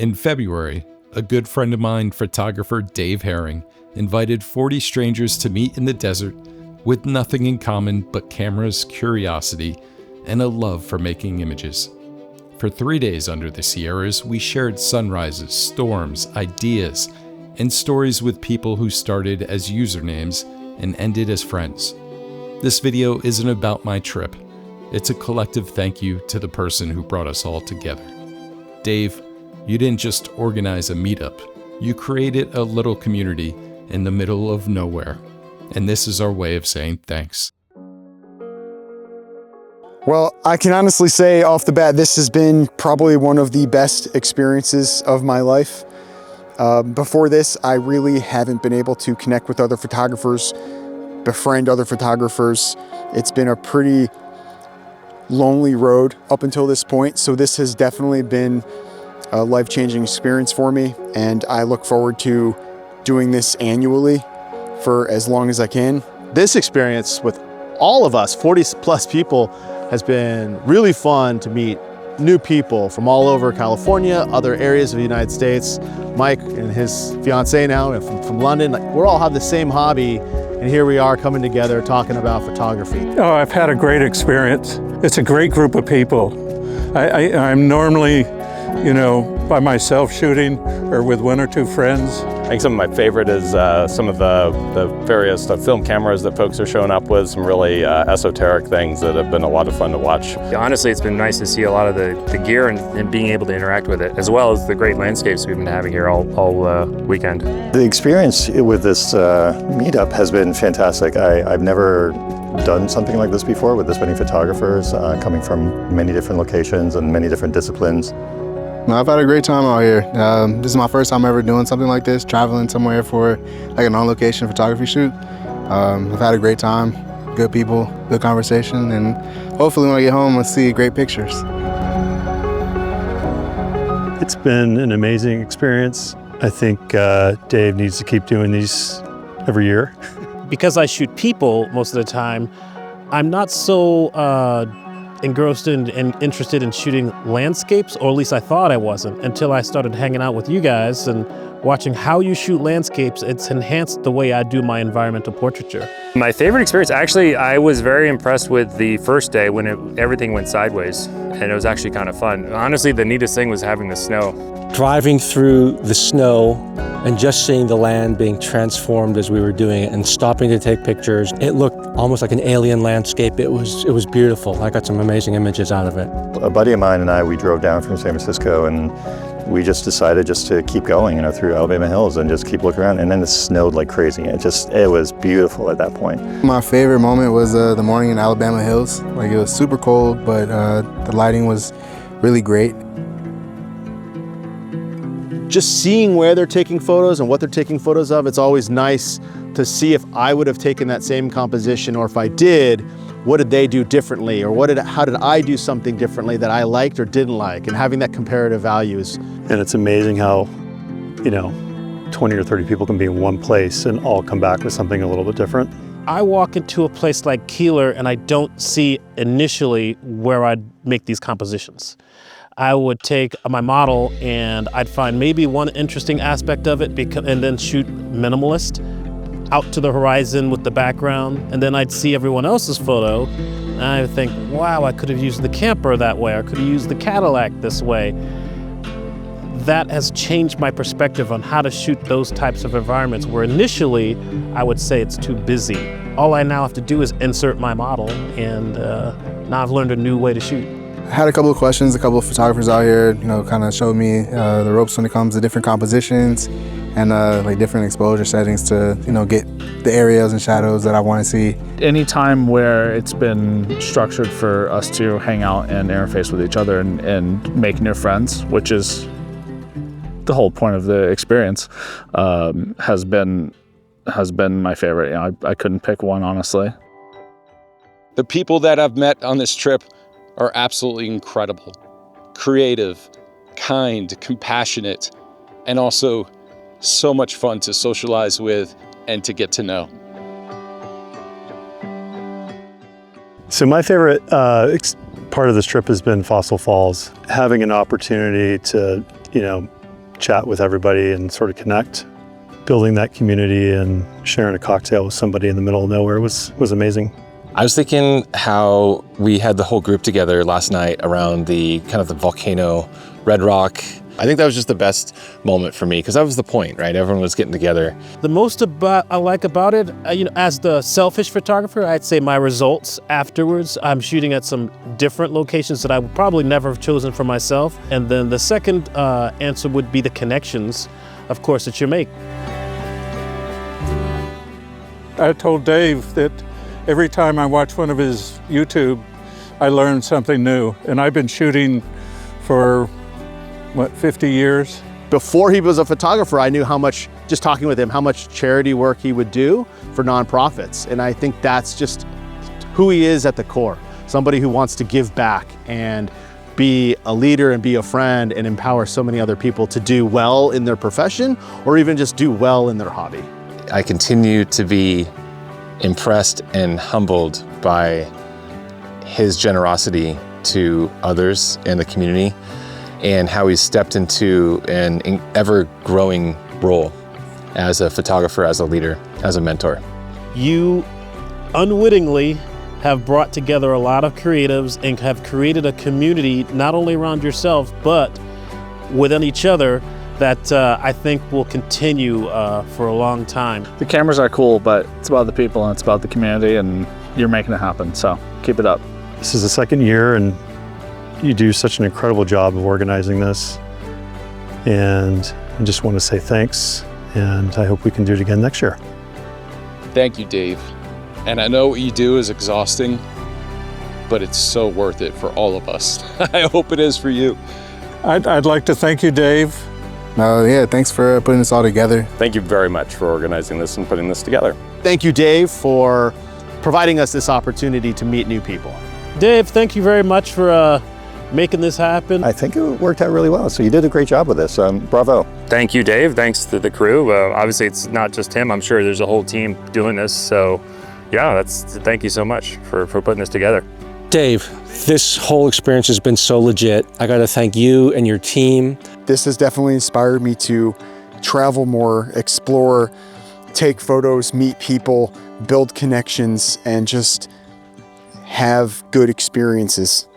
In February, a good friend of mine, photographer Dave Herring, invited 40 strangers to meet in the desert with nothing in common but cameras, curiosity, and a love for making images. For 3 days under the Sierras, we shared sunrises, storms, ideas, and stories with people who started as usernames and ended as friends. This video isn't about my trip. It's a collective thank you to the person who brought us all together. Dave, you didn't just organize a meetup. You created a little community in the middle of nowhere. And this is our way of saying thanks. Well, I can honestly say off the bat, this has been probably one of the best experiences of my life. Before this, I really haven't been able to connect with other photographers, befriend other photographers. It's been a pretty lonely road up until this point. So this has definitely been a life-changing experience for me. And I look forward to doing this annually for as long as I can. This experience with all of us, 40 plus people, has been really fun to meet new people from all over California, other areas of the United States. Mike and his fiance now from London, we all have the same hobby, and here we are coming together talking about photography. Oh, I've had a great experience. It's a great group of people. I'm normally, by myself shooting or with one or two friends. I think some of my favorite is some of the various film cameras that folks are showing up with, some really esoteric things that have been a lot of fun to watch. Honestly, it's been nice to see a lot of the gear and being able to interact with it, as well as the great landscapes we've been having here all weekend. The experience with this meetup has been fantastic. I've never done something like this before with this many photographers coming from many different locations and many different disciplines. I've had a great time out here. This is my first time ever doing something like this, traveling somewhere for like an on-location photography shoot. I've had a great time, good people, good conversation, and hopefully when I get home I'll see great pictures. It's been an amazing experience. I think Dave needs to keep doing these every year. Because I shoot people most of the time, I'm not so engrossed in and interested in shooting landscapes, or at least I thought I wasn't, until I started hanging out with you guys and watching how you shoot landscapes. It's enhanced the way I do my environmental portraiture. My favorite experience, actually, I was very impressed with the first day when everything went sideways, and it was actually kind of fun. Honestly, the neatest thing was having the snow. Driving through the snow and just seeing the land being transformed as we were doing it and stopping to take pictures. It looked almost like an alien landscape. It was beautiful. I got some amazing images out of it. A buddy of mine and I, we drove down from San Francisco and we just decided just to keep going, through Alabama Hills and just keep looking around. And then it snowed like crazy. It was beautiful at that point. My favorite moment was the morning in Alabama Hills. It was super cold, but the lighting was really great. Just seeing where they're taking photos and what they're taking photos of, it's always nice to see if I would have taken that same composition, or if I did, what did they do differently, or how did I do something differently that I liked or didn't like, and having that comparative values. And it's amazing how, 20 or 30 people can be in one place and all come back with something a little bit different. I walk into a place like Keeler and I don't see initially where I'd make these compositions. I would take my model and I'd find maybe one interesting aspect of it and then shoot minimalist out to the horizon with the background, and then I'd see everyone else's photo and I would think, wow, I could have used the camper that way, I could have used the Cadillac this way. That has changed my perspective on how to shoot those types of environments where initially I would say it's too busy. All I now have to do is insert my model, and now I've learned a new way to shoot. I had a couple of questions. A couple of photographers out here, kind of showed me the ropes when it comes to different compositions and like different exposure settings to, get the areas and shadows that I want to see. Any time where it's been structured for us to hang out and interface with each other and make new friends, which is the whole point of the experience, has been my favorite. I couldn't pick one, honestly. The people that I've met on this trip are absolutely incredible. Creative, kind, compassionate, and also so much fun to socialize with and to get to know. So my favorite part of this trip has been Fossil Falls. Having an opportunity to, chat with everybody and sort of connect. Building that community and sharing a cocktail with somebody in the middle of nowhere was amazing. I was thinking how we had the whole group together last night around the kind of the volcano, Red Rock. I think that was just the best moment for me because that was the point, right? Everyone was getting together. The most I like about it, as the selfish photographer, I'd say my results afterwards. I'm shooting at some different locations that I would probably never have chosen for myself. And then the second answer would be the connections, of course, that you make. I told Dave that every time I watch one of his YouTube, I learn something new. And I've been shooting for, 50 years? Before he was a photographer, I knew how much, just talking with him, how much charity work he would do for nonprofits. And I think that's just who he is at the core. Somebody who wants to give back and be a leader and be a friend and empower so many other people to do well in their profession or even just do well in their hobby. I continue to be impressed and humbled by his generosity to others in the community and how he's stepped into an ever-growing role as a photographer, as a leader, as a mentor. You unwittingly have brought together a lot of creatives and have created a community not only around yourself, but within each other that I think will continue for a long time. The cameras are cool, but it's about the people and it's about the community, and you're making it happen, so keep it up. This is the second year and you do such an incredible job of organizing this. And I just want to say thanks, and I hope we can do it again next year. Thank you, Dave. And I know what you do is exhausting, but it's so worth it for all of us. I hope it is for you. I'd like to thank you, Dave. Yeah, thanks for putting this all together. Thank you very much for organizing this and putting this together. Thank you, Dave, for providing us this opportunity to meet new people. Dave, thank you very much for making this happen. I think it worked out really well. So you did a great job with this. Bravo. Thank you, Dave. Thanks to the crew. Obviously, it's not just him. I'm sure there's a whole team doing this. So, yeah, thank you so much for putting this together. Dave, this whole experience has been so legit. I got to thank you and your team. This has definitely inspired me to travel more, explore, take photos, meet people, build connections, and just have good experiences.